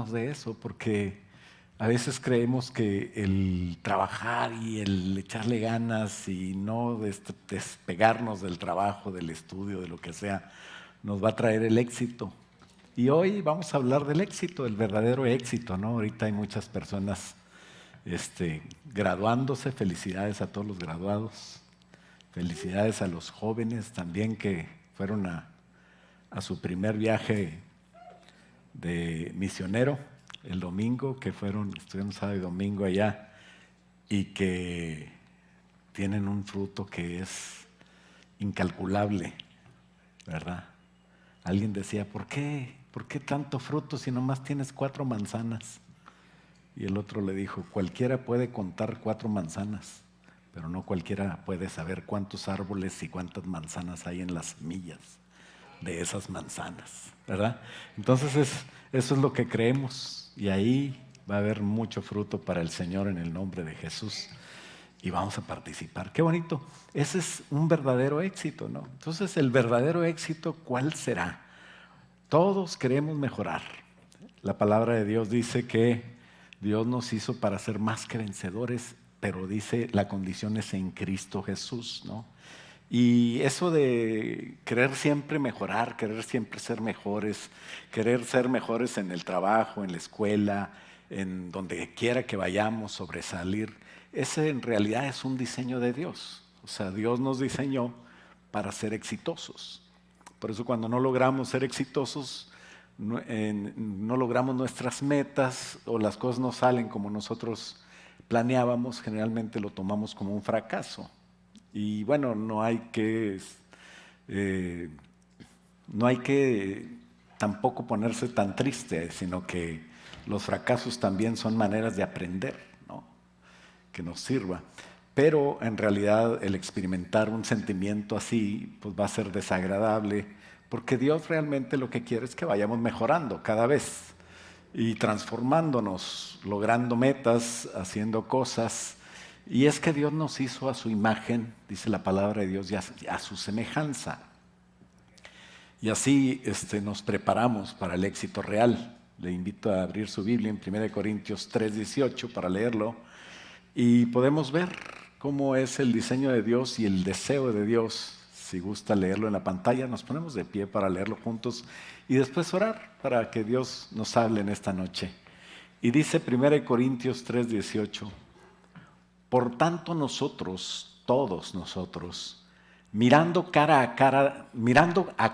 preocuparnos de eso, porque a veces creemos que el trabajar y el echarle ganas y no despegarnos del trabajo, del estudio, de lo que sea, nos va a traer el éxito. Y hoy vamos a hablar del éxito, el verdadero éxito, ¿no? Ahorita hay muchas personas graduándose. Felicidades a todos los graduados. Felicidades a los jóvenes también que fueron a su primer viaje de misionero el domingo, que estuvieron sábado y domingo allá y que tienen un fruto que es incalculable, ¿verdad? Alguien decía, ¿por qué? ¿Por qué tanto fruto si nomás tienes 4 manzanas? Y el otro le dijo, cualquiera puede contar 4 manzanas, pero no cualquiera puede saber cuántos árboles y cuántas manzanas hay en las semillas de esas manzanas, ¿verdad? Entonces eso es lo que creemos, y ahí va a haber mucho fruto para el Señor en el nombre de Jesús, y vamos a participar. Qué bonito. Ese es un verdadero éxito, ¿no? Entonces, el verdadero éxito, ¿cuál será? Todos queremos mejorar. La palabra de Dios dice que Dios nos hizo para ser más que vencedores, pero dice la condición es en Cristo Jesús, ¿no? Y eso de querer siempre mejorar, querer siempre ser mejores, querer ser mejores en el trabajo, en la escuela, en donde quiera que vayamos, sobresalir, ese en realidad es un diseño de Dios. O sea, Dios nos diseñó para ser exitosos. Por eso cuando no logramos ser exitosos, no logramos nuestras metas o las cosas no salen como nosotros planeábamos, generalmente lo tomamos como un fracaso. Y bueno, eh, no hay que tampoco ponerse tan triste, sino que los fracasos también son maneras de aprender, ¿no? Que nos sirva. Pero en realidad el experimentar un sentimiento así pues va a ser desagradable, porque Dios realmente lo que quiere es que vayamos mejorando cada vez y transformándonos, logrando metas, haciendo cosas. Y es que Dios nos hizo a su imagen, dice la palabra de Dios, y a su semejanza. Y así nos preparamos para el éxito real. Le invito a abrir su Biblia en 1 Corintios 3:18 para leerlo. Y podemos ver cómo es el diseño de Dios y el deseo de Dios. Si gusta leerlo en la pantalla, nos ponemos de pie para leerlo juntos y después orar para que Dios nos hable en esta noche. Y dice 1 Corintios 3:18, por tanto nosotros, todos nosotros, mirando a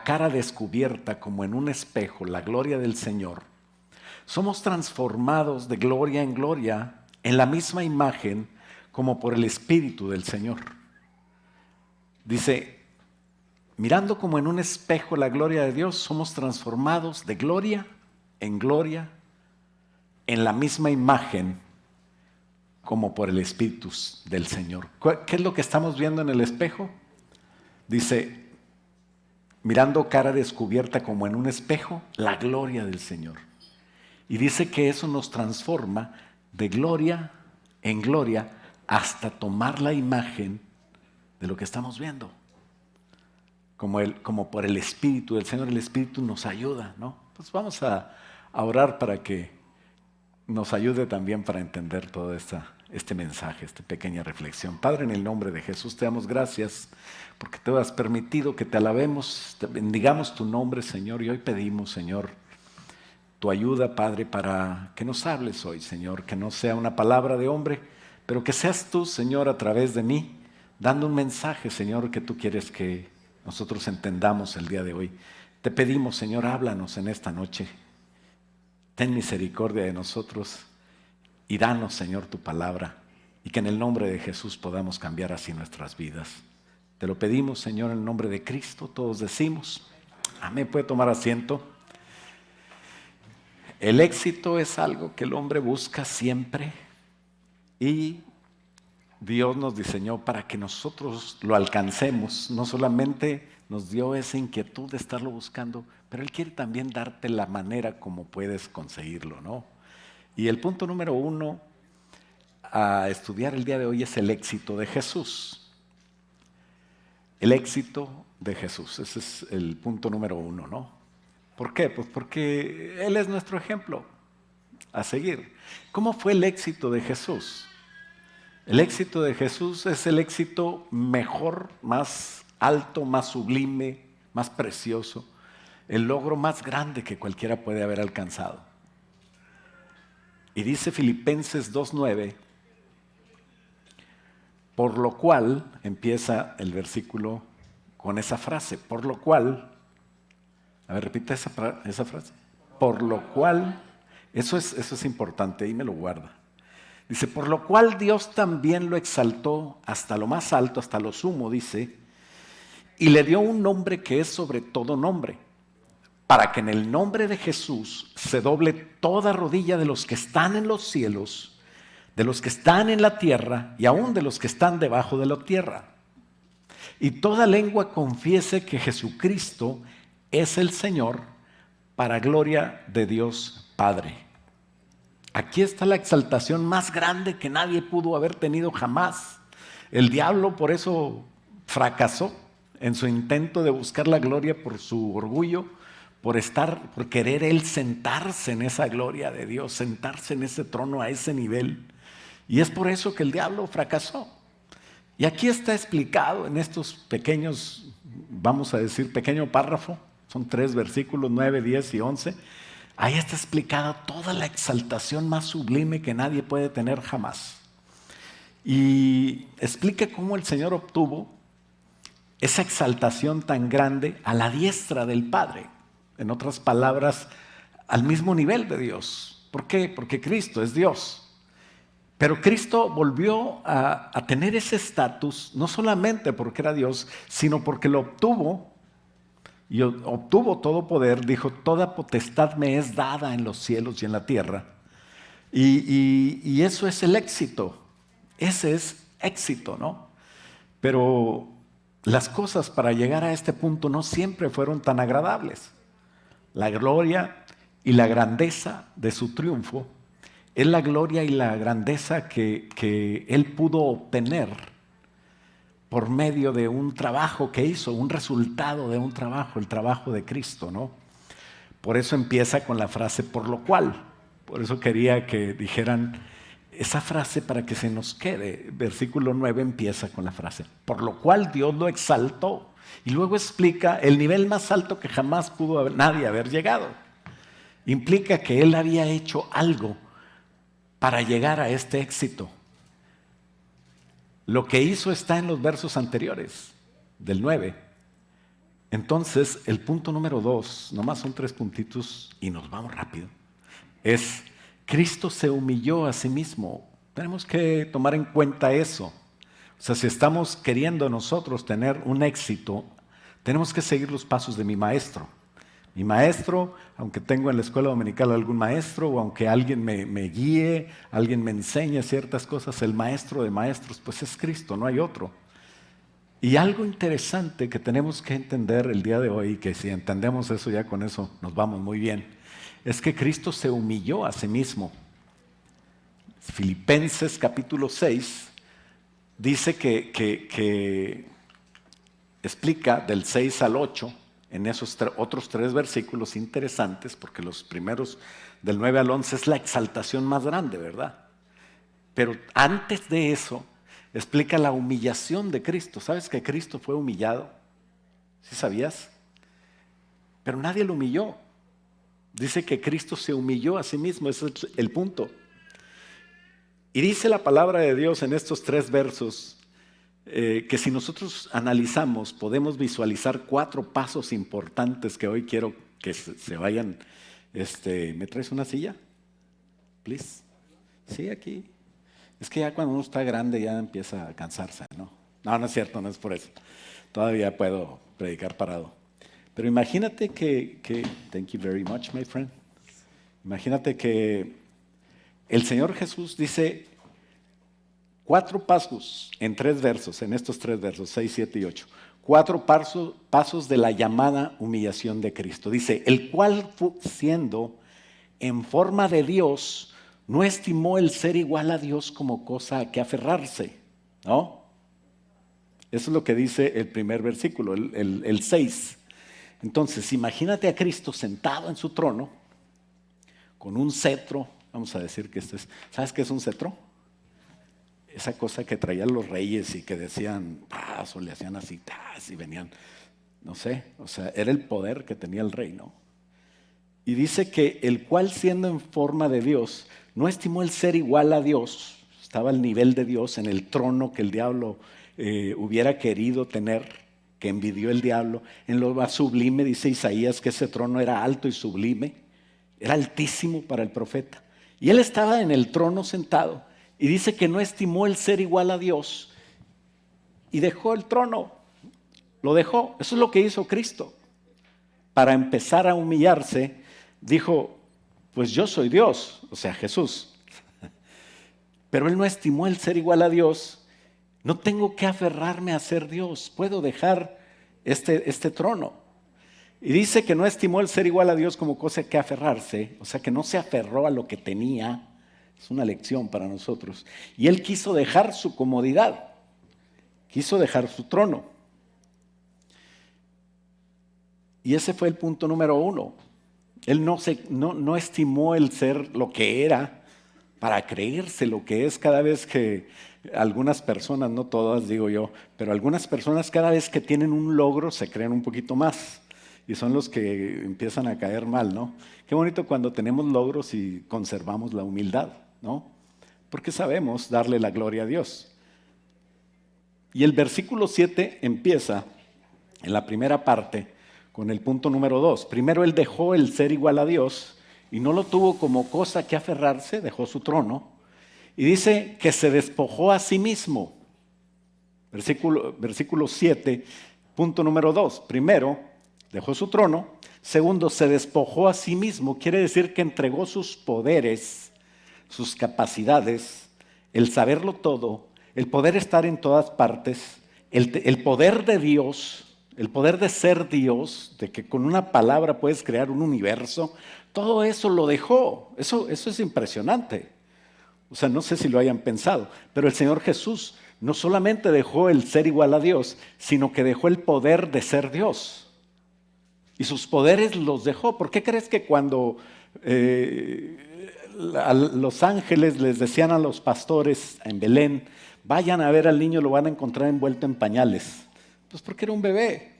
cara descubierta como en un espejo la gloria del Señor, somos transformados de gloria en gloria en la misma imagen como por el Espíritu del Señor. Dice, mirando como en un espejo la gloria de Dios, somos transformados de gloria en la misma imagen como por el Espíritu del Señor. ¿Qué es lo que estamos viendo en el espejo? Dice, mirando cara descubierta como en un espejo, la gloria del Señor. Y dice que eso nos transforma de gloria en gloria hasta tomar la imagen de lo que estamos viendo. Como por el Espíritu del Señor, el Espíritu nos ayuda, ¿no? Pues vamos a orar para que nos ayude también para entender todo este mensaje, esta pequeña reflexión. Padre, en el nombre de Jesús te damos gracias porque te has permitido que te alabemos, te bendigamos tu nombre, Señor, y hoy pedimos, Señor, tu ayuda, Padre, para que nos hables hoy, Señor, que no sea una palabra de hombre, pero que seas tú, Señor, a través de mí, dando un mensaje, Señor, que tú quieres que nosotros entendamos el día de hoy. Te pedimos, Señor, háblanos en esta noche. Ten misericordia de nosotros y danos, Señor, tu palabra, y que en el nombre de Jesús podamos cambiar así nuestras vidas. Te lo pedimos, Señor, en el nombre de Cristo. Todos decimos, amén. Puede tomar asiento. El éxito es algo que el hombre busca siempre y Dios nos diseñó para que nosotros lo alcancemos. No solamente nos dio esa inquietud de estarlo buscando, pero Él quiere también darte la manera como puedes conseguirlo, ¿no? Y el punto número 1 a estudiar el día de hoy es el éxito de Jesús. El éxito de Jesús, ese es el punto número 1, ¿no? ¿Por qué? Pues porque Él es nuestro ejemplo. a seguir. ¿Cómo fue el éxito de Jesús? El éxito de Jesús es el éxito mejor, más alto, más sublime, más precioso, el logro más grande que cualquiera puede haber alcanzado. Y dice Filipenses 2:9, por lo cual, empieza el versículo con esa frase, por lo cual, a ver, repita esa frase, por lo cual, eso es importante, ahí me lo guarda. Dice, por lo cual Dios también lo exaltó hasta lo más alto, hasta lo sumo, dice, y le dio un nombre que es sobre todo nombre, para que en el nombre de Jesús se doble toda rodilla de los que están en los cielos, de los que están en la tierra y aún de los que están debajo de la tierra. Y toda lengua confiese que Jesucristo es el Señor, para gloria de Dios Padre. Aquí está la exaltación más grande que nadie pudo haber tenido jamás. El diablo por eso fracasó en su intento de buscar la gloria por su orgullo, por querer él sentarse en esa gloria de Dios, sentarse en ese trono a ese nivel. Y es por eso que el diablo fracasó. Y aquí está explicado en estos pequeños, vamos a decir, pequeño párrafo, son 3 versículos, 9, 10 y 11. Ahí está explicada toda la exaltación más sublime que nadie puede tener jamás. Y explica cómo el Señor obtuvo esa exaltación tan grande a la diestra del Padre. En otras palabras, al mismo nivel de Dios. ¿Por qué? Porque Cristo es Dios. Pero Cristo volvió a tener ese estatus, no solamente porque era Dios, sino porque lo obtuvo, y obtuvo todo poder. Dijo, toda potestad me es dada en los cielos y en la tierra. Y eso es el éxito. Ese es éxito, ¿no? Pero las cosas para llegar a este punto no siempre fueron tan agradables. La gloria y la grandeza de su triunfo es la gloria y la grandeza que él pudo obtener por medio de un trabajo que hizo, un resultado de un trabajo, el trabajo de Cristo, ¿no? Por eso empieza con la frase por lo cual. Por eso quería que dijeran esa frase para que se nos quede. Versículo 9 empieza con la frase por lo cual Dios lo exaltó. Y luego explica el nivel más alto que jamás pudo nadie haber llegado. Implica que él había hecho algo para llegar a este éxito. Lo que hizo está en los versos anteriores, del 9. Entonces, el punto número 2, nomás son 3 puntitos y nos vamos rápido, es Cristo se humilló a sí mismo. Tenemos que tomar en cuenta eso. O sea, si estamos queriendo nosotros tener un éxito, tenemos que seguir los pasos de mi maestro. Mi maestro, aunque tengo en la escuela dominical algún maestro, o aunque alguien me guíe, alguien me enseñe ciertas cosas, el maestro de maestros, pues es Cristo, no hay otro. Y algo interesante que tenemos que entender el día de hoy, que si entendemos eso, ya con eso nos vamos muy bien, es que Cristo se humilló a sí mismo. Filipenses capítulo 6 dice que explica del 6 al 8, en esos otros 3 versículos interesantes, porque los primeros del 9 al 11 es la exaltación más grande, ¿verdad? Pero antes de eso, explica la humillación de Cristo. ¿Sabes que Cristo fue humillado? ¿Sí sabías? Pero nadie lo humilló. Dice que Cristo se humilló a sí mismo, ese es el punto. Y dice la palabra de Dios en estos 3 versos, que si nosotros analizamos, podemos visualizar 4 pasos importantes que hoy quiero que se vayan. ¿Me traes una silla? Please. Sí, aquí. Es que ya cuando uno está grande ya empieza a cansarse, ¿no? No, no es cierto, no es por eso. Todavía puedo predicar parado. Pero imagínate thank you very much, my friend. Imagínate que el Señor Jesús dice 4 pasos en 3 versos, en estos 3 versos, 6, 7 y 8. 4 pasos de la llamada humillación de Cristo. Dice, el cual siendo en forma de Dios, no estimó el ser igual a Dios como cosa a que aferrarse, ¿no? Eso es lo que dice el primer versículo, el 6. Entonces, imagínate a Cristo sentado en su trono, con un cetro Vamos a decir que ¿sabes qué es un cetro? Esa cosa que traían los reyes y que decían paz o le hacían así, tas, y venían, no sé, o sea, era el poder que tenía el rey, ¿no? Y dice que el cual siendo en forma de Dios, no estimó el ser igual a Dios, estaba al nivel de Dios en el trono que el diablo hubiera querido tener, que envidió el diablo, en lo más sublime, dice Isaías que ese trono era alto y sublime, era altísimo para el profeta. Y él estaba en el trono sentado y dice que no estimó el ser igual a Dios y dejó el trono, lo dejó. Eso es lo que hizo Cristo. Para empezar a humillarse, dijo, pues yo soy Dios, o sea, Jesús. Pero él no estimó el ser igual a Dios. No tengo que aferrarme a ser Dios, puedo dejar este trono. Y dice que no estimó el ser igual a Dios como cosa que aferrarse, o sea, que no se aferró a lo que tenía. Es una lección para nosotros. Y él quiso dejar su comodidad, quiso dejar su trono. Y ese fue el punto número 1. Él no estimó el ser lo que era para creerse lo que es. Cada vez que algunas personas, no todas digo yo, pero algunas personas cada vez que tienen un logro se creen un poquito más. Y son los que empiezan a caer mal, ¿no? Qué bonito cuando tenemos logros y conservamos la humildad, ¿no? Porque sabemos darle la gloria a Dios. Y el versículo 7 empieza en la primera parte con el punto número 2. Primero él dejó el ser igual a Dios y no lo tuvo como cosa que aferrarse, dejó su trono. Y dice que se despojó a sí mismo. Versículo 7, punto número 2. Primero, dejó su trono. Segundo, se despojó a sí mismo. Quiere decir que entregó sus poderes, sus capacidades, el saberlo todo, el poder estar en todas partes, el poder de Dios, el poder de ser Dios, de que con una palabra puedes crear un universo. Todo eso lo dejó. Eso es impresionante. O sea, no sé si lo hayan pensado, pero el Señor Jesús no solamente dejó el ser igual a Dios, sino que dejó el poder de ser Dios. Y sus poderes los dejó. ¿Por qué crees que cuando a los ángeles les decían a los pastores en Belén, vayan a ver al niño, lo van a encontrar envuelto en pañales? Pues porque era un bebé.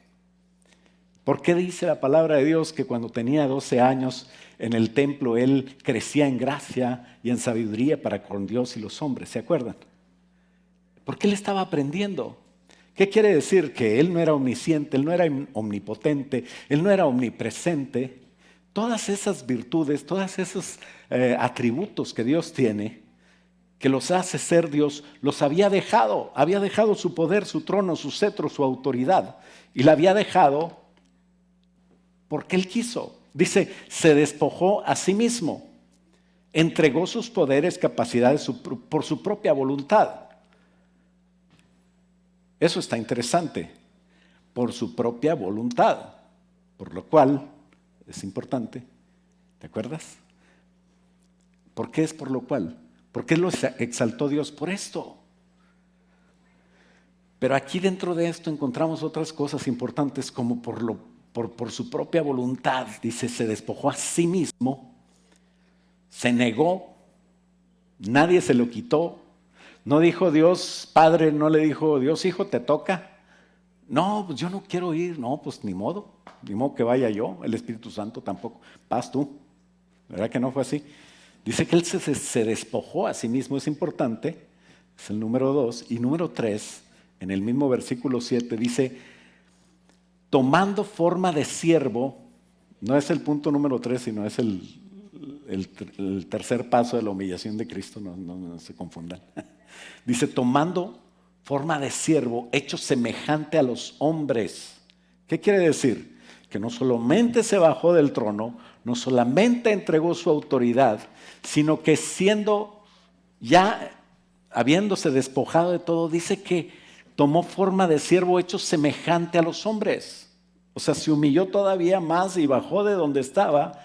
¿Por qué dice la palabra de Dios que cuando tenía 12 años en el templo él crecía en gracia y en sabiduría para con Dios y los hombres? ¿Se acuerdan? Porque él estaba aprendiendo. ¿Qué quiere decir? Que él no era omnisciente, él no era omnipotente, él no era omnipresente. Todas esas virtudes, todos esos atributos que Dios tiene, que los hace ser Dios, los había dejado su poder, su trono, su cetro, su autoridad, y la había dejado porque él quiso. Dice, se despojó a sí mismo, entregó sus poderes, capacidades por su propia voluntad. Eso está interesante, por su propia voluntad, por lo cual es importante. ¿Te acuerdas? ¿Por qué es por lo cual? ¿Por qué lo exaltó Dios? Por esto. Pero aquí dentro de esto encontramos otras cosas importantes como por su propia voluntad. Dice, se despojó a sí mismo, se negó, nadie se lo quitó. No dijo Dios Padre, no le dijo Dios Hijo, te toca. No, pues yo no quiero ir. No, pues ni modo que vaya yo, el Espíritu Santo tampoco. Vas tú. ¿Verdad que no fue así? Dice que él se despojó a sí mismo, es importante, es el número 2. Y número 3, en el mismo versículo 7, dice, tomando forma de siervo, no es el punto número 3, sino es el tercer paso de la humillación de Cristo, no se confundan. Dice, tomando forma de siervo, hecho semejante a los hombres. ¿Qué quiere decir? Que no solamente se bajó del trono, no solamente entregó su autoridad, sino que siendo ya, habiéndose despojado de todo, dice que tomó forma de siervo hecho semejante a los hombres. O sea, se humilló todavía más y bajó de donde estaba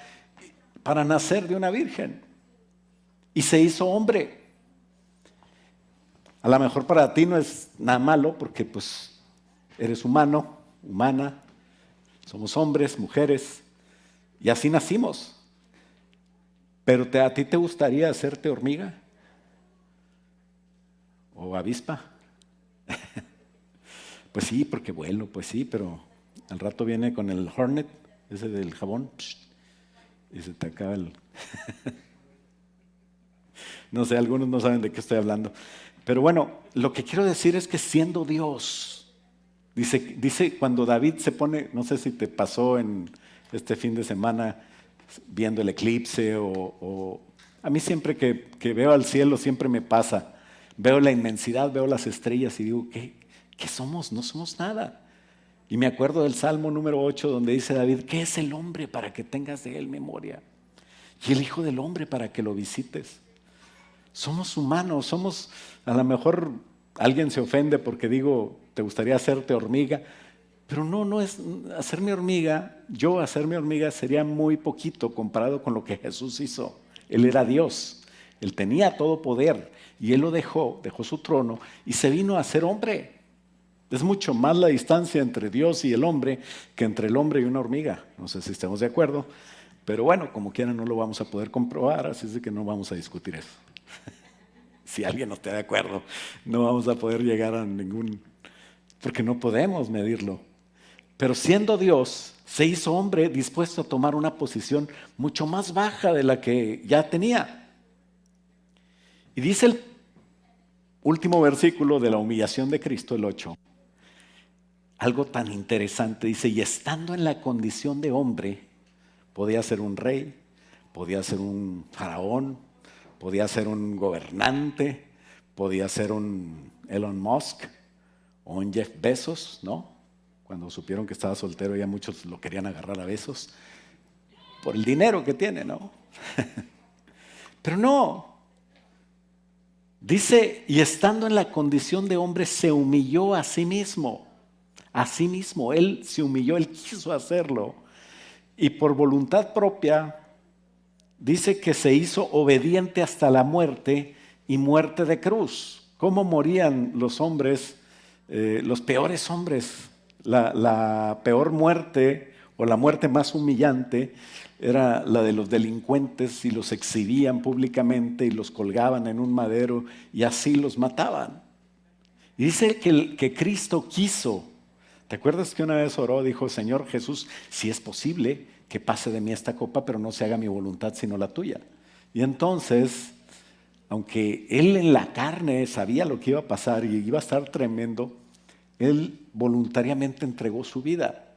para nacer de una virgen. Y se hizo hombre. A lo mejor para ti no es nada malo porque pues eres humano, humana, somos hombres, mujeres, y así nacimos. Pero ¿a ti te gustaría hacerte hormiga? ¿O avispa? Pues sí, porque vuelo, pues sí, pero al rato viene con el Hornet, ese del jabón, y se te acaba el... No sé, algunos no saben de qué estoy hablando. Pero bueno, lo que quiero decir es que siendo Dios, dice cuando David se pone, no sé si te pasó en este fin de semana viendo el eclipse o a mí siempre que veo al cielo siempre me pasa. Veo la inmensidad, veo las estrellas y digo, ¿qué somos? No somos nada. Y me acuerdo del Salmo número 8 donde dice David, ¿qué es el hombre para que tengas de él memoria? Y el Hijo del Hombre para que lo visites. Somos humanos, a lo mejor alguien se ofende porque digo, ¿te gustaría hacerte hormiga? Pero no es hacerme hormiga, yo hacerme hormiga sería muy poquito comparado con lo que Jesús hizo. Él era Dios, Él tenía todo poder y Él lo dejó su trono y se vino a ser hombre. Es mucho más la distancia entre Dios y el hombre que entre el hombre y una hormiga. No sé si estamos de acuerdo, pero bueno, como quiera no lo vamos a poder comprobar, así es de que no vamos a discutir eso. Si alguien no está de acuerdo, no vamos a poder llegar a ningún... porque no podemos medirlo. Pero siendo Dios, se hizo hombre dispuesto a tomar una posición mucho más baja de la que ya tenía. Y dice el último versículo de la humillación de Cristo, el 8, algo tan interesante. Dice, y estando en la condición de hombre, podía ser un rey, podía ser un faraón, podía ser un gobernante, podía ser un Elon Musk o un Jeff Bezos, ¿no? Cuando supieron que estaba soltero ya muchos lo querían agarrar a besos por el dinero que tiene, ¿no? Pero no. Dice, y estando en la condición de hombre se humilló a sí mismo. A sí mismo, él se humilló, él quiso hacerlo. Y por voluntad propia, dice que se hizo obediente hasta la muerte y muerte de cruz. ¿Cómo morían los hombres, los peores hombres? La peor muerte o la muerte más humillante era la de los delincuentes y los exhibían públicamente y los colgaban en un madero y así los mataban. Y dice que Cristo quiso. ¿Te acuerdas que una vez oró? Dijo, Señor Jesús, si es posible que pase de mí esta copa, pero no se haga mi voluntad sino la tuya. Y entonces, aunque él en la carne sabía lo que iba a pasar y iba a estar tremendo, él voluntariamente entregó su vida.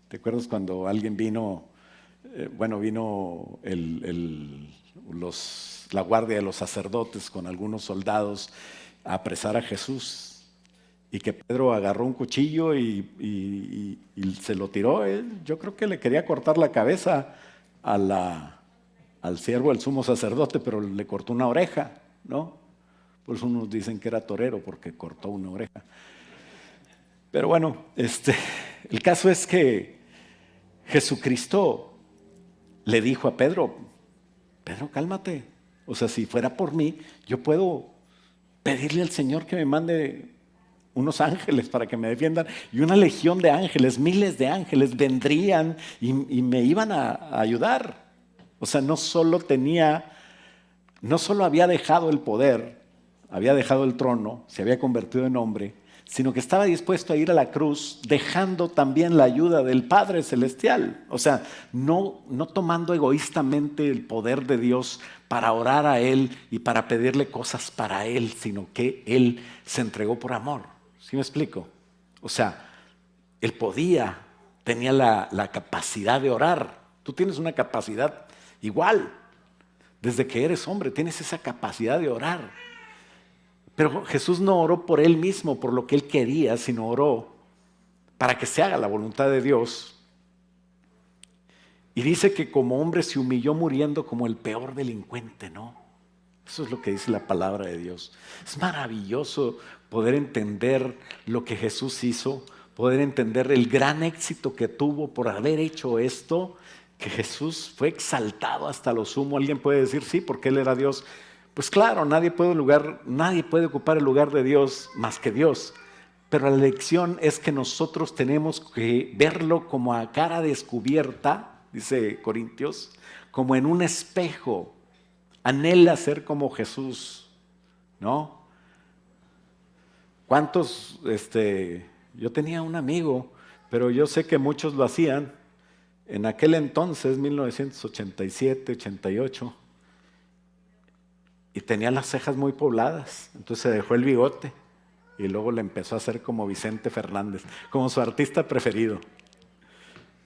¿Te acuerdas cuando alguien vino, vino la guardia de los sacerdotes con algunos soldados a apresar a Jesús? Y que Pedro agarró un cuchillo y se lo tiró. Yo creo que le quería cortar la cabeza al siervo del sumo sacerdote, pero le cortó una oreja, ¿no? Por eso unos dicen que era torero, porque cortó una oreja. Pero bueno, el caso es que Jesucristo le dijo a Pedro, Pedro, cálmate. O sea, si fuera por mí, yo puedo pedirle al Señor que me mande unos ángeles para que me defiendan, y una legión de ángeles, miles de ángeles vendrían y me iban a ayudar. O sea, no solo había dejado el poder, había dejado el trono, se había convertido en hombre, sino que estaba dispuesto a ir a la cruz, dejando también la ayuda del Padre Celestial. O sea, no tomando egoístamente el poder de Dios para orar a Él y para pedirle cosas para Él, sino que Él se entregó por amor. ¿Sí me explico? O sea, Él tenía la capacidad de orar. Tú tienes una capacidad igual. Desde que eres hombre, tienes esa capacidad de orar. Pero Jesús no oró por Él mismo, por lo que Él quería, sino oró para que se haga la voluntad de Dios. Y dice que como hombre se humilló muriendo como el peor delincuente, ¿no? Eso es lo que dice la palabra de Dios. Es maravilloso poder entender lo que Jesús hizo, poder entender el gran éxito que tuvo por haber hecho esto, que Jesús fue exaltado hasta lo sumo. Alguien puede decir, sí, porque Él era Dios. Pues claro, nadie puede ocupar el lugar de Dios más que Dios. Pero la lección es que nosotros tenemos que verlo como a cara descubierta dice Corintios, como en un espejo. Anhela ser como Jesús, ¿no? ¿Cuántos, yo tenía un amigo, pero yo sé que muchos lo hacían, en aquel entonces, 1987, 88, y tenía las cejas muy pobladas, entonces se dejó el bigote y luego le empezó a hacer como Vicente Fernández, como su artista preferido.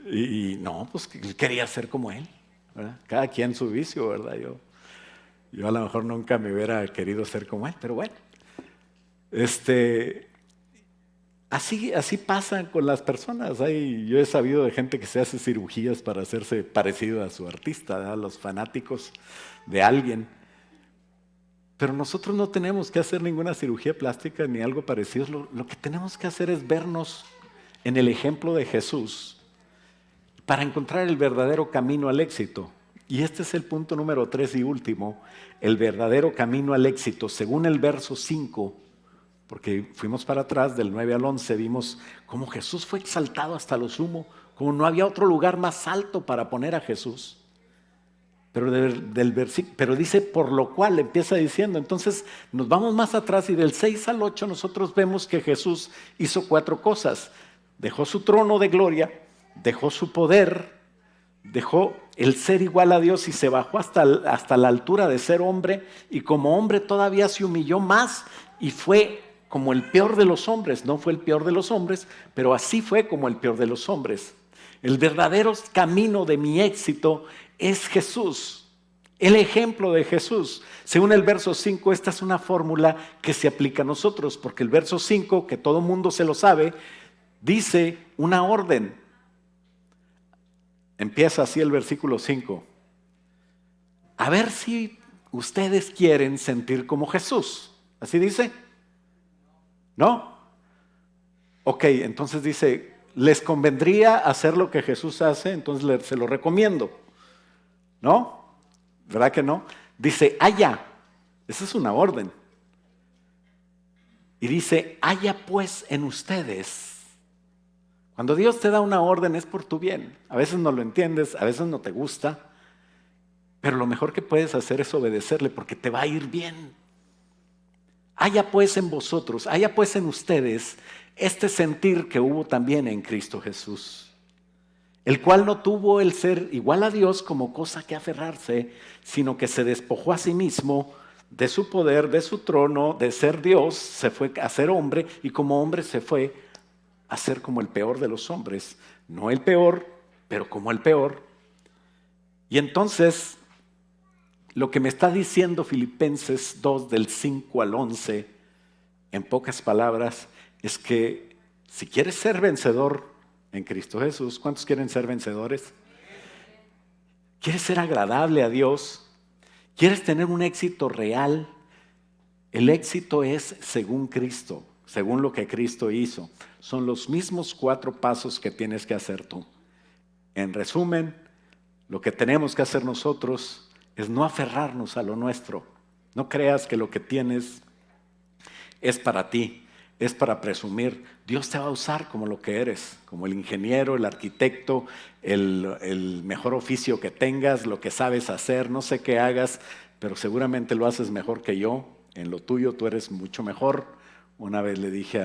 Y no, pues quería ser como él, ¿verdad? Cada quien su vicio, ¿verdad? Yo a lo mejor nunca me hubiera querido ser como él, pero bueno. Así pasa con las personas. Yo he sabido de gente que se hace cirugías para hacerse parecido a su artista, ¿verdad? Los fanáticos de alguien. Pero nosotros no tenemos que hacer ninguna cirugía plástica ni algo parecido. Lo que tenemos que hacer es vernos en el ejemplo de Jesús para encontrar el verdadero camino al éxito. Y este es el punto número 3 y último, el verdadero camino al éxito. Según el verso 5, porque fuimos para atrás del 9 al 11, vimos cómo Jesús fue exaltado hasta lo sumo, como no había otro lugar más alto para poner a Jesús. Pero dice, por lo cual empieza diciendo, entonces nos vamos más atrás y del 6 al 8 nosotros vemos que Jesús hizo 4 cosas. Dejó su trono de gloria, dejó su poder, dejó el ser igual a Dios y se bajó hasta la altura de ser hombre, y como hombre todavía se humilló más y fue como el peor de los hombres. No fue el peor de los hombres, pero así fue como el peor de los hombres. El verdadero camino de mi éxito es Jesús, el ejemplo de Jesús. Según el verso 5, esta es una fórmula que se aplica a nosotros, porque el verso 5, que todo mundo se lo sabe, dice una orden. Empieza así el versículo 5. A ver si ustedes quieren sentir como Jesús. ¿Así dice? ¿No? Ok, entonces dice, ¿les convendría hacer lo que Jesús hace? Entonces se lo recomiendo. ¿No? ¿Verdad que no? Dice, haya. Esa es una orden. Y dice, haya pues en ustedes. Cuando Dios te da una orden es por tu bien. A veces no lo entiendes, a veces no te gusta, pero lo mejor que puedes hacer es obedecerle porque te va a ir bien. Haya pues en vosotros, haya pues en ustedes este sentir que hubo también en Cristo Jesús, el cual no tuvo el ser igual a Dios como cosa que aferrarse, sino que se despojó a sí mismo de su poder, de su trono, de ser Dios, se fue a ser hombre, y como hombre se fue a ser como el peor de los hombres. No el peor, pero como el peor. Y entonces, lo que me está diciendo Filipenses 2 del 5 al 11, en pocas palabras, es que si quieres ser vencedor en Cristo Jesús, ¿cuántos quieren ser vencedores? ¿Quieres ser agradable a Dios? ¿Quieres tener un éxito real? El éxito es según Cristo, según lo que Cristo hizo. Son los mismos 4 pasos que tienes que hacer tú. En resumen, lo que tenemos que hacer nosotros es no aferrarnos a lo nuestro. No creas que lo que tienes es para ti, es para presumir. Dios te va a usar como lo que eres, como el ingeniero, el arquitecto, el mejor oficio que tengas, lo que sabes hacer, no sé qué hagas, pero seguramente lo haces mejor que yo. En lo tuyo tú eres mucho mejor. Una vez le dije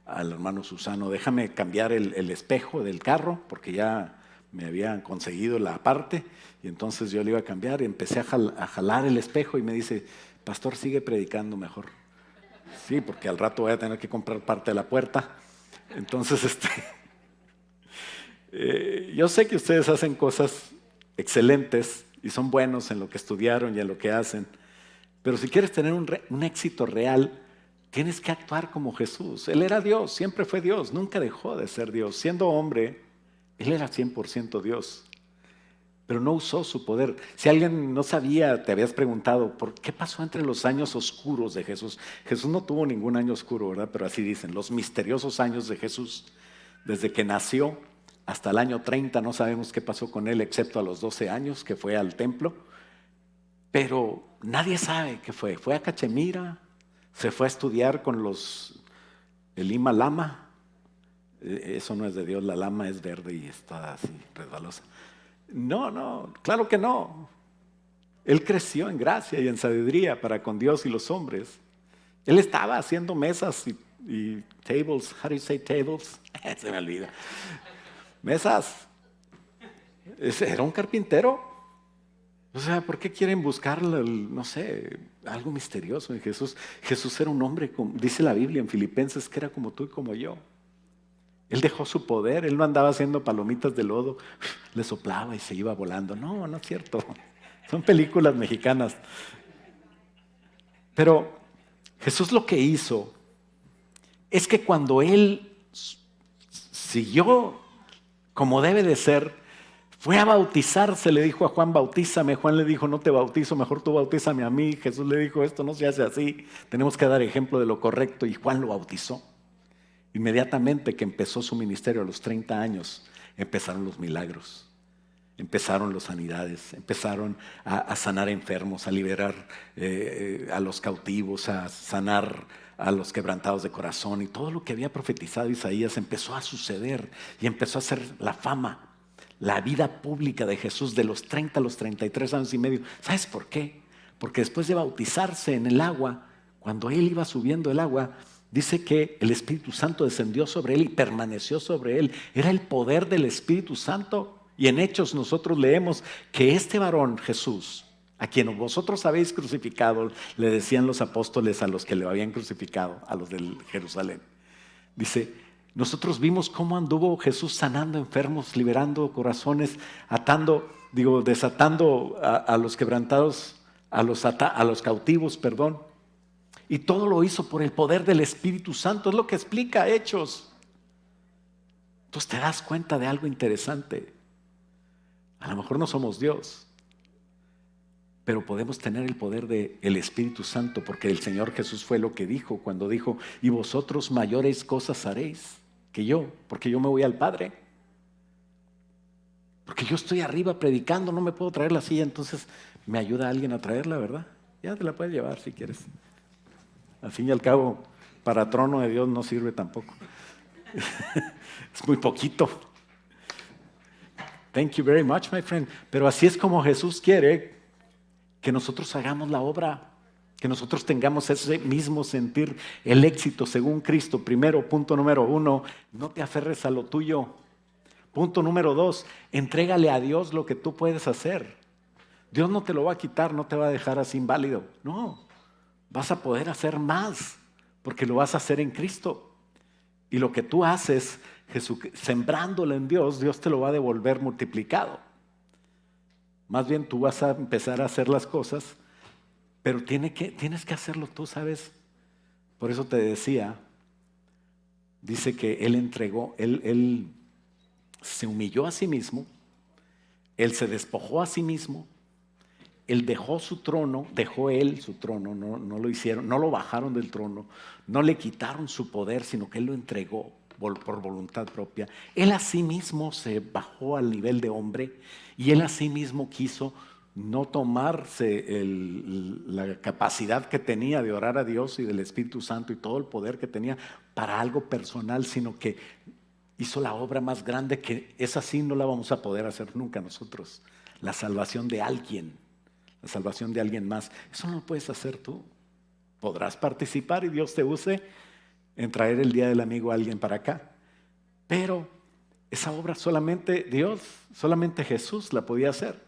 al hermano Susano, déjame cambiar el espejo del carro, porque ya me habían conseguido la parte, y entonces yo le iba a cambiar y empecé a jalar el espejo y me dice, pastor, sigue predicando mejor. Sí, porque al rato voy a tener que comprar parte de la puerta. Entonces, yo sé que ustedes hacen cosas excelentes y son buenos en lo que estudiaron y en lo que hacen, pero si quieres tener un éxito real, tienes que actuar como Jesús. Él era Dios, siempre fue Dios, nunca dejó de ser Dios. Siendo hombre, Él era 100% Dios, pero no usó su poder. Si alguien no sabía, te habías preguntado, ¿por qué pasó entre los años oscuros de Jesús? Jesús no tuvo ningún año oscuro, ¿verdad? Pero así dicen, los misteriosos años de Jesús. Desde que nació hasta el año 30, no sabemos qué pasó con Él, excepto a los 12 años que fue al templo. Pero nadie sabe qué fue. Fue a Cachemira, se fue a estudiar con el Lima Lama. Eso no es de Dios, la lama es verde y está así, resbalosa. No, claro que no. Él creció en gracia y en sabiduría para con Dios y los hombres. Él estaba haciendo mesas y tables. How do you say tables? Se me olvida. Mesas. Era un carpintero. O sea, ¿por qué quieren buscar, no sé, algo misterioso en Jesús? Jesús era un hombre, dice la Biblia en Filipenses, que era como tú y como yo. Él dejó su poder, él no andaba haciendo palomitas de lodo, le soplaba y se iba volando. No, no es cierto. Son películas mexicanas. Pero Jesús lo que hizo es que cuando él siguió como debe de ser, fue a bautizarse, le dijo a Juan, bautízame. Juan le dijo, no te bautizo, mejor tú bautízame a mí. Jesús le dijo, esto no se hace así, tenemos que dar ejemplo de lo correcto, y Juan lo bautizó. Inmediatamente que empezó su ministerio a los 30 años, empezaron los milagros, empezaron las sanidades, empezaron a sanar enfermos, a liberar a los cautivos, a sanar a los quebrantados de corazón, y todo lo que había profetizado Isaías empezó a suceder y empezó a ser la fama, la vida pública de Jesús de los 30 a los 33 años y medio. ¿Sabes por qué? Porque después de bautizarse en el agua, cuando él iba subiendo el agua, dice que el Espíritu Santo descendió sobre él y permaneció sobre él. Era el poder del Espíritu Santo. Y en Hechos nosotros leemos que este varón, Jesús, a quien vosotros habéis crucificado, le decían los apóstoles a los que le habían crucificado, a los de Jerusalén. Dice, nosotros vimos cómo anduvo Jesús sanando enfermos, liberando corazones, desatando a los quebrantados, a los cautivos, perdón. Y todo lo hizo por el poder del Espíritu Santo. Es lo que explica Hechos. Entonces te das cuenta de algo interesante. A lo mejor no somos Dios, pero podemos tener el poder del Espíritu Santo, porque el Señor Jesús fue lo que dijo cuando dijo, y vosotros mayores cosas haréis que yo, porque yo me voy al Padre. Porque yo estoy arriba predicando, no me puedo traer la silla, entonces me ayuda alguien a traerla, ¿verdad? Ya te la puedes llevar si quieres. Al fin y al cabo, para trono de Dios no sirve tampoco. Es muy poquito. Thank you very much, my friend. Pero así es como Jesús quiere que nosotros hagamos la obra, que nosotros tengamos ese mismo sentir, el éxito según Cristo. Primero, punto número 1, no te aferres a lo tuyo. Punto número 2, entrégale a Dios lo que tú puedes hacer. Dios no te lo va a quitar, no te va a dejar así inválido. No, vas a poder hacer más, porque lo vas a hacer en Cristo. Y lo que tú haces, sembrándolo en Dios, Dios te lo va a devolver multiplicado. Más bien tú vas a empezar a hacer las cosas, pero tienes que hacerlo tú, ¿sabes? Por eso te decía, dice que Él entregó, Él se humilló a sí mismo, Él se despojó a sí mismo, Él dejó su trono, no lo hicieron, no lo bajaron del trono, no le quitaron su poder, sino que Él lo entregó por voluntad propia. Él a sí mismo se bajó al nivel de hombre y Él a sí mismo quiso no tomarse la capacidad que tenía de orar a Dios y del Espíritu Santo y todo el poder que tenía para algo personal, sino que hizo la obra más grande, que esa sí no la vamos a poder hacer nunca nosotros, la salvación de alguien. La salvación de alguien más. Eso no lo puedes hacer tú. Podrás participar y Dios te use en traer el día del amigo a alguien para acá. Pero esa obra solamente Dios, solamente Jesús la podía hacer.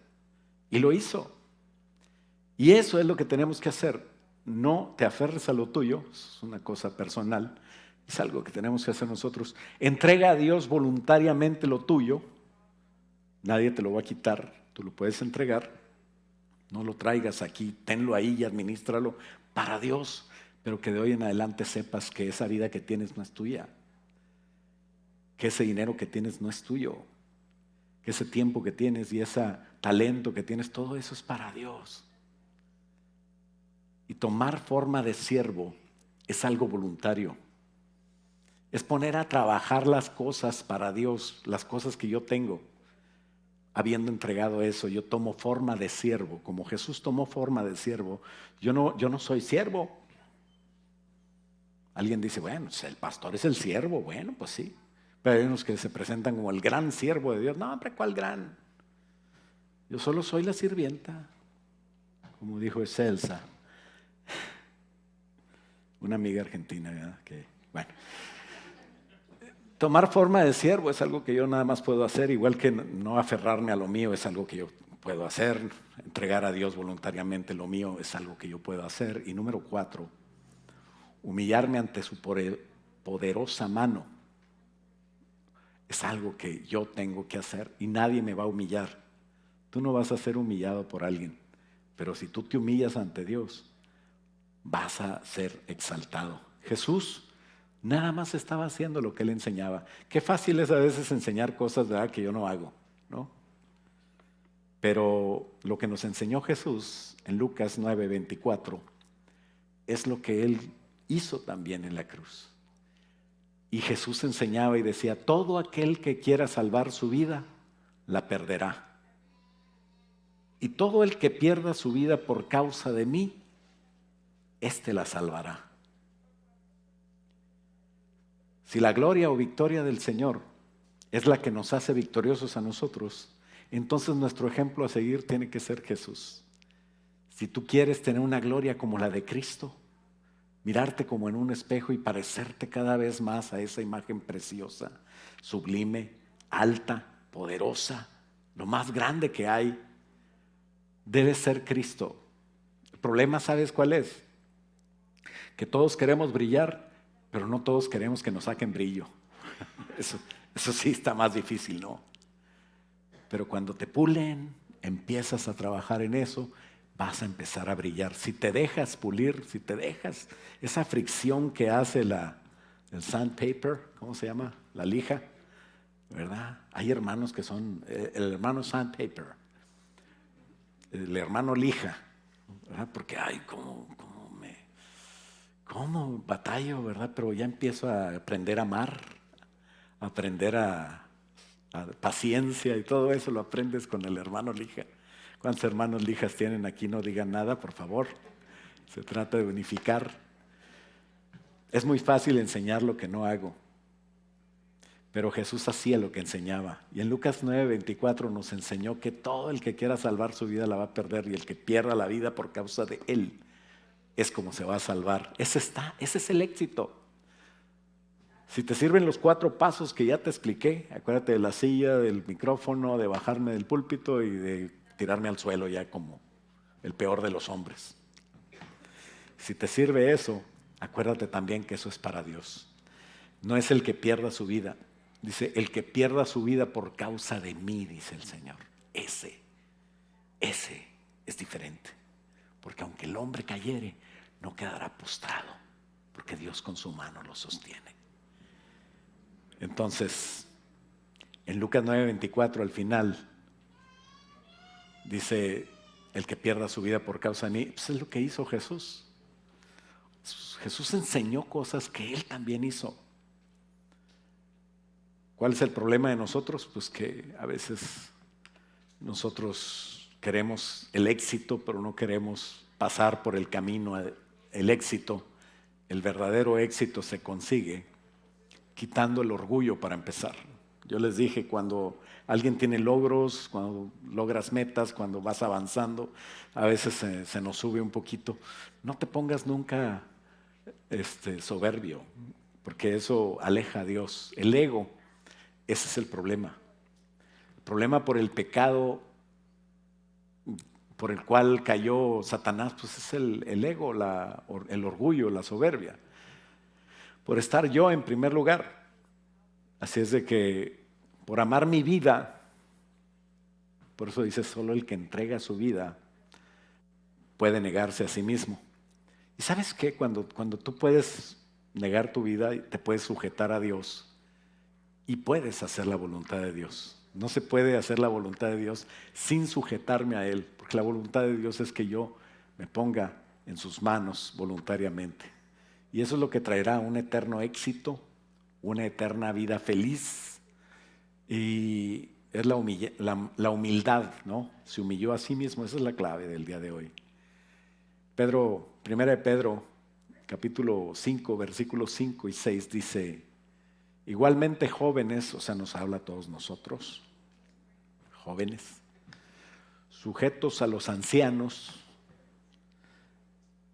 Y lo hizo. Y eso es lo que tenemos que hacer. No te aferres a lo tuyo, es una cosa personal, es algo que tenemos que hacer nosotros. Entrega a Dios voluntariamente lo tuyo. Nadie te lo va a quitar, tú lo puedes entregar. No lo traigas aquí, tenlo ahí y administralo para Dios, pero que de hoy en adelante sepas que esa vida que tienes no es tuya, que ese dinero que tienes no es tuyo, que ese tiempo que tienes y ese talento que tienes, todo eso es para Dios. Y tomar forma de siervo es algo voluntario. Es poner a trabajar las cosas para Dios, las cosas que yo tengo. Habiendo entregado eso, yo tomo forma de siervo. Como Jesús tomó forma de siervo, yo no soy siervo. Alguien dice, bueno, el pastor es el siervo. Bueno, pues sí. Pero hay unos que se presentan como el gran siervo de Dios. No, hombre, ¿cuál gran? Yo solo soy la sirvienta, como dijo Celsa, una amiga argentina, ¿verdad? Que, bueno, tomar forma de siervo es algo que yo nada más puedo hacer, igual que no aferrarme a lo mío es algo que yo puedo hacer, entregar a Dios voluntariamente lo mío es algo que yo puedo hacer. Y número 4, humillarme ante su poderosa mano es algo que yo tengo que hacer y nadie me va a humillar. Tú no vas a ser humillado por alguien, pero si tú te humillas ante Dios, vas a ser exaltado. Jesús nada más estaba haciendo lo que Él enseñaba. Qué fácil es a veces enseñar cosas, ¿verdad?, que yo no hago, ¿no? Pero lo que nos enseñó Jesús en Lucas 9:24 es lo que Él hizo también en la cruz. Y Jesús enseñaba y decía, todo aquel que quiera salvar su vida, la perderá. Y todo el que pierda su vida por causa de mí, éste la salvará. Si la gloria o victoria del Señor es la que nos hace victoriosos a nosotros, entonces nuestro ejemplo a seguir tiene que ser Jesús. Si tú quieres tener una gloria como la de Cristo, mirarte como en un espejo y parecerte cada vez más a esa imagen preciosa, sublime, alta, poderosa, lo más grande que hay, debe ser Cristo. El problema, ¿sabes cuál es? Que todos queremos brillar, pero no todos queremos que nos saquen brillo. Eso sí está más difícil, ¿no? Pero cuando te pulen, empiezas a trabajar en eso, vas a empezar a brillar. Si te dejas pulir, si te dejas esa fricción que hace el sandpaper, ¿cómo se llama? La lija, ¿verdad? Hay hermanos que son, el hermano sandpaper, el hermano lija, ¿verdad? Porque, ay, ¿cómo batallo, verdad? Pero ya empiezo a aprender a amar, a aprender a paciencia y todo eso lo aprendes con el hermano lija. ¿Cuántos hermanos lijas tienen aquí? No digan nada, por favor. Se trata de unificar. Es muy fácil enseñar lo que no hago, pero Jesús hacía lo que enseñaba. Y en Lucas 9:24 nos enseñó que todo el que quiera salvar su vida la va a perder y el que pierda la vida por causa de Él es como se va a salvar. Ese es el éxito. Si te sirven los 4 pasos que ya te expliqué, acuérdate de la silla, del micrófono, de bajarme del púlpito y de tirarme al suelo ya como el peor de los hombres. Si te sirve eso, acuérdate también que eso es para Dios. No es el que pierda su vida. Dice, el que pierda su vida por causa de mí, dice el Señor. Ese es diferente. Porque aunque el hombre cayere, no quedará postrado, porque Dios con su mano lo sostiene. Entonces, en Lucas 9:24 al final, dice, el que pierda su vida por causa de mí, pues es lo que hizo Jesús. Jesús enseñó cosas que Él también hizo. ¿Cuál es el problema de nosotros? Pues que a veces nosotros queremos el éxito, pero no queremos pasar por el camino. El éxito, el verdadero éxito se consigue quitando el orgullo para empezar. Yo les dije, cuando alguien tiene logros, cuando logras metas, cuando vas avanzando, a veces se nos sube un poquito. No te pongas nunca soberbio, porque eso aleja a Dios. El ego, ese es el problema. El problema por el pecado por el cual cayó Satanás, pues es el ego, el orgullo, la soberbia. Por estar yo en primer lugar. Así es de que por amar mi vida, por eso dice, solo el que entrega su vida puede negarse a sí mismo. ¿Y sabes qué? Cuando tú puedes negar tu vida, te puedes sujetar a Dios y puedes hacer la voluntad de Dios. No se puede hacer la voluntad de Dios sin sujetarme a Él, porque la voluntad de Dios es que yo me ponga en sus manos voluntariamente. Y eso es lo que traerá un eterno éxito, una eterna vida feliz. Y es la humildad, ¿no? Se humilló a sí mismo, esa es la clave del día de hoy. Primera de Pedro, capítulo 5, versículos 5 y 6 dice, igualmente jóvenes, o sea, nos habla a todos nosotros, jóvenes, sujetos a los ancianos,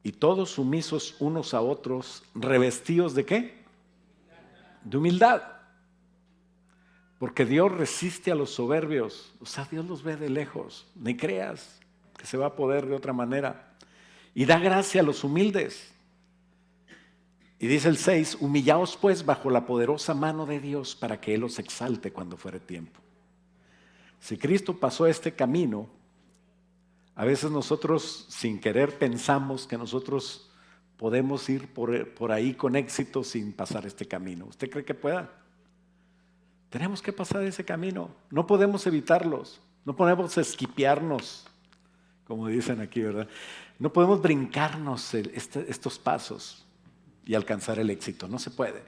y todos sumisos unos a otros, revestidos ¿de qué? De humildad. Porque Dios resiste a los soberbios. O sea, Dios los ve de lejos. Ni creas que se va a poder de otra manera. Y da gracia a los humildes. Y dice el 6, humillaos pues bajo la poderosa mano de Dios para que Él os exalte cuando fuere tiempo. Si Cristo pasó este camino, a veces nosotros sin querer pensamos que nosotros podemos ir por ahí con éxito sin pasar este camino. ¿Usted cree que pueda? Tenemos que pasar ese camino. No podemos evitarlos. No podemos esquipearnos, como dicen aquí, ¿verdad? No podemos brincarnos estos pasos y alcanzar el éxito. No se puede.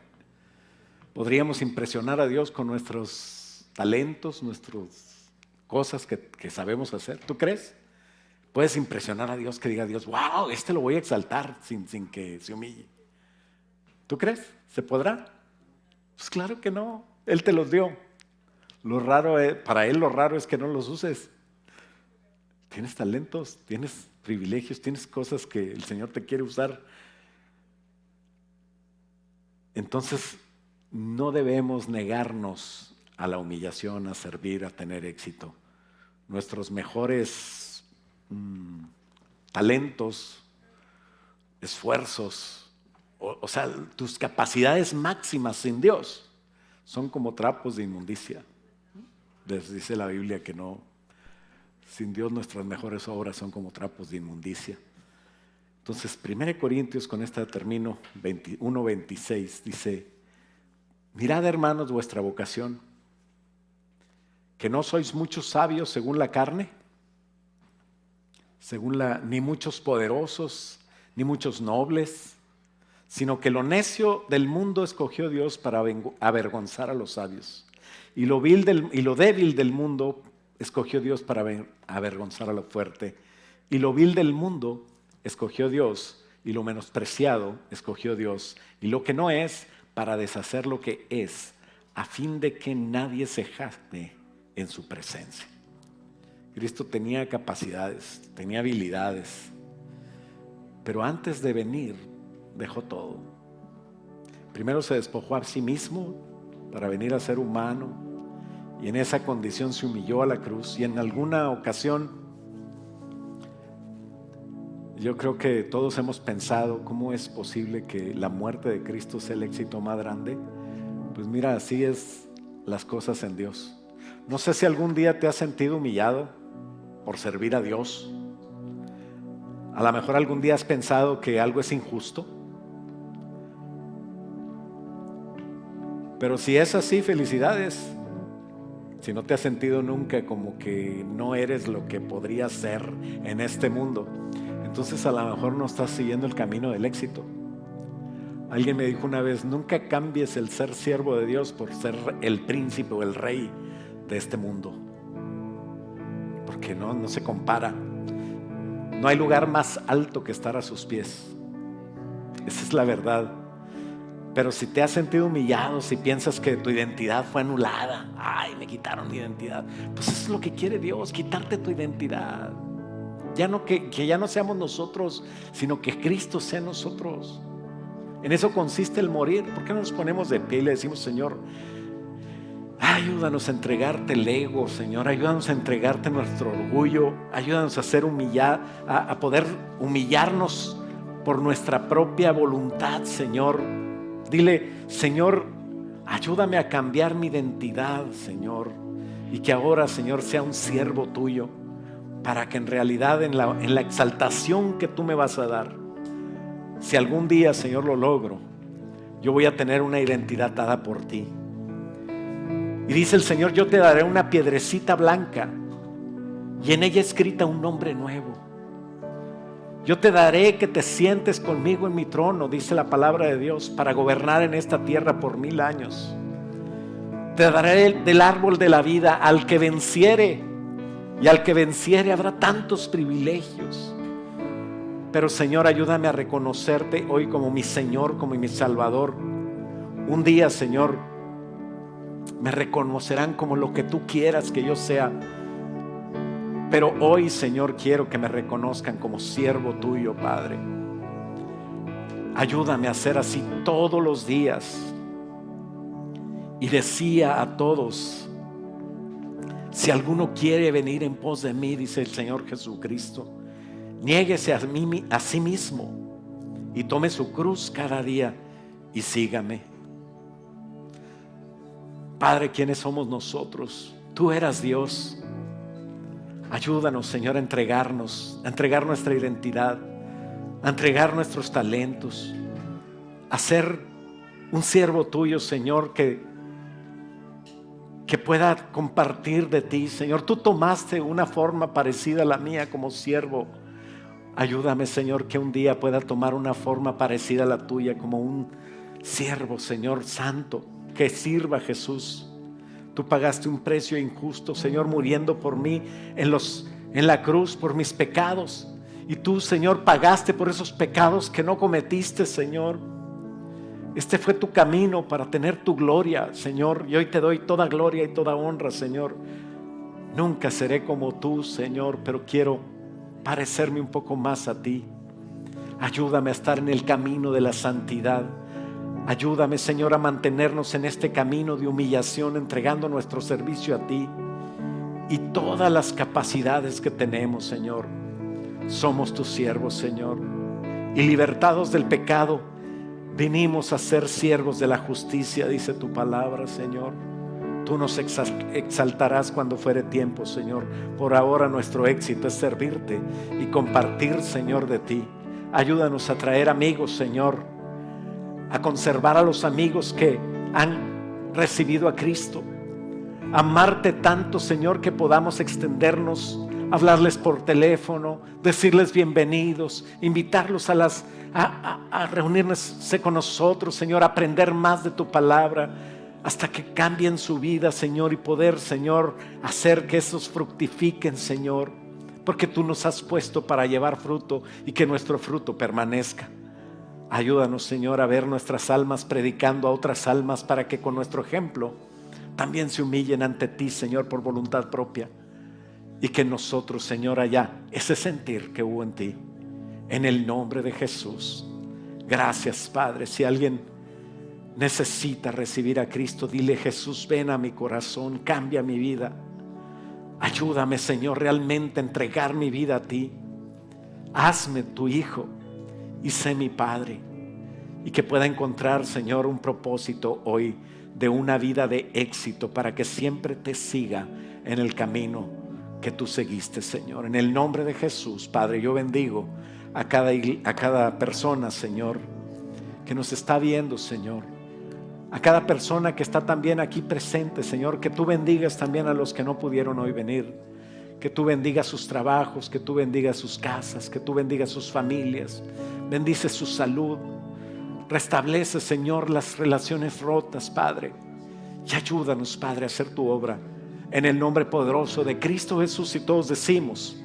Podríamos impresionar a Dios con nuestros talentos, nuestras cosas que sabemos hacer. ¿Tú crees? Puedes impresionar a Dios, que diga a Dios, wow, lo voy a exaltar sin que se humille. ¿Tú crees? ¿Se podrá? Pues claro que no. Él te los dio. Para Él lo raro es que no los uses. Tienes talentos, tienes privilegios, tienes cosas que el Señor te quiere usar. Entonces, no debemos negarnos a la humillación, a servir, a tener éxito. Nuestros mejores talentos, esfuerzos, o sea, tus capacidades máximas sin Dios son como trapos de inmundicia. Les dice la Biblia que no, sin Dios nuestras mejores obras son como trapos de inmundicia. Entonces, 1 Corintios, con esta termino, 1:26, dice, mirad hermanos vuestra vocación, que no sois muchos sabios según la carne, ni muchos poderosos, ni muchos nobles, sino que lo necio del mundo escogió Dios para avergonzar a los sabios. Y lo débil del mundo escogió Dios para avergonzar a lo fuerte. Y lo vil del mundo escogió Dios, y lo menospreciado escogió Dios, y lo que no es, para deshacer lo que es, a fin de que nadie se jacte en su presencia. Cristo tenía capacidades, tenía habilidades, pero antes de venir dejó todo. Primero se despojó a sí mismo para venir a ser humano, y en esa condición se humilló a la cruz. Y en alguna ocasión yo creo que todos hemos pensado, ¿cómo es posible que la muerte de Cristo sea el éxito más grande? Pues mira, así es las cosas en Dios. No sé si algún día te has sentido humillado por servir a Dios. A lo mejor algún día has pensado que algo es injusto. Pero si es así, felicidades. Si no te has sentido nunca como que no eres lo que podrías ser en este mundo, entonces a lo mejor no estás siguiendo el camino del éxito. Alguien me dijo una vez, nunca cambies el ser siervo de Dios por ser el príncipe o el rey de este mundo, porque no se compara. No hay lugar más alto que estar a sus pies. Esa es la verdad. Pero si te has sentido humillado, si piensas que tu identidad fue anulada, ay, me quitaron mi identidad, pues eso es lo que quiere Dios, quitarte tu identidad. Ya no que ya no seamos nosotros, sino que Cristo sea en nosotros. En eso consiste el morir. ¿Por qué no nos ponemos de pie y le decimos, Señor, ayúdanos a entregarte el ego, Señor, ayúdanos a entregarte nuestro orgullo, ayúdanos a ser a poder humillarnos por nuestra propia voluntad, Señor. Dile, Señor, ayúdame a cambiar mi identidad, Señor, y que ahora, Señor, sea un siervo tuyo, para que en realidad en la exaltación que tú me vas a dar, si algún día, Señor, lo logro, yo voy a tener una identidad dada por ti. Y dice el Señor, yo te daré una piedrecita blanca y en ella escrita un nombre nuevo. Yo te daré que te sientes conmigo en mi trono, dice la palabra de Dios, para gobernar en esta tierra por 1000 años. Te daré del árbol de la vida al que venciere, y al que venciere habrá tantos privilegios. Pero Señor, ayúdame a reconocerte hoy como mi Señor, como mi Salvador. Un día, Señor, me reconocerán como lo que tú quieras que yo sea. Pero hoy, Señor, quiero que me reconozcan como siervo tuyo, Padre. Ayúdame a ser así todos los días. Y decía a todos: si alguno quiere venir en pos de mí, dice el Señor Jesucristo, niéguese a sí mismo y tome su cruz cada día y sígame. Padre, ¿quiénes somos nosotros? Tú eras Dios. Ayúdanos, Señor, a entregar nuestra identidad, a entregar nuestros talentos, a ser un siervo tuyo, Señor, que pueda compartir de ti, Señor. Tú tomaste una forma parecida a la mía como siervo. Ayúdame, Señor, que un día pueda tomar una forma parecida a la tuya como un siervo, Señor, santo, que sirva a Jesús. Tú pagaste un precio injusto, Señor, muriendo por mí en la cruz por mis pecados. Y tú, Señor, pagaste por esos pecados que no cometiste, Señor. Este fue tu camino para tener tu gloria, Señor. Y hoy te doy toda gloria y toda honra, Señor. Nunca seré como tú, Señor, pero quiero parecerme un poco más a ti. Ayúdame a estar en el camino de la santidad. Ayúdame, Señor, a mantenernos en este camino de humillación, entregando nuestro servicio a ti. Y todas las capacidades que tenemos, Señor, somos tus siervos, Señor. Y libertados del pecado, vinimos a ser siervos de la justicia, dice tu palabra, Señor. Tú nos exaltarás cuando fuere tiempo, Señor. Por ahora nuestro éxito es servirte y compartir, Señor, de ti. Ayúdanos a traer amigos, Señor, a conservar a los amigos que han recibido a Cristo. Amarte tanto, Señor, que podamos extendernos, hablarles por teléfono, decirles bienvenidos, invitarlos a reunirse con nosotros, Señor, aprender más de tu palabra, hasta que cambien su vida, Señor, y poder, Señor, hacer que esos fructifiquen, Señor, porque tú nos has puesto para llevar fruto y que nuestro fruto permanezca. Ayúdanos, Señor, a ver nuestras almas predicando a otras almas, para que con nuestro ejemplo también se humillen ante ti, Señor, por voluntad propia. Y que nosotros, Señor, haya ese sentir que hubo en ti. En el nombre de Jesús. Gracias, Padre. Si alguien necesita recibir a Cristo, dile: Jesús, ven a mi corazón, cambia mi vida. Ayúdame, Señor, realmente a entregar mi vida a ti. Hazme tu hijo y sé mi Padre. Y que pueda encontrar, Señor, un propósito hoy de una vida de éxito, para que siempre te siga en el camino que tú seguiste, Señor. En el nombre de Jesús, Padre, yo bendigo a cada persona, Señor, que nos está viendo, Señor. A cada persona que está también aquí presente, Señor. Que tú bendigas también a los que no pudieron hoy venir. Que tú bendigas sus trabajos, que tú bendigas sus casas, que tú bendigas sus familias. Bendice su salud. Restablece, Señor, las relaciones rotas, Padre. Y ayúdanos, Padre, a hacer tu obra. En el nombre poderoso de Cristo Jesús, y todos decimos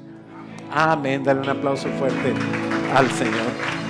amén. Dale un aplauso fuerte al Señor.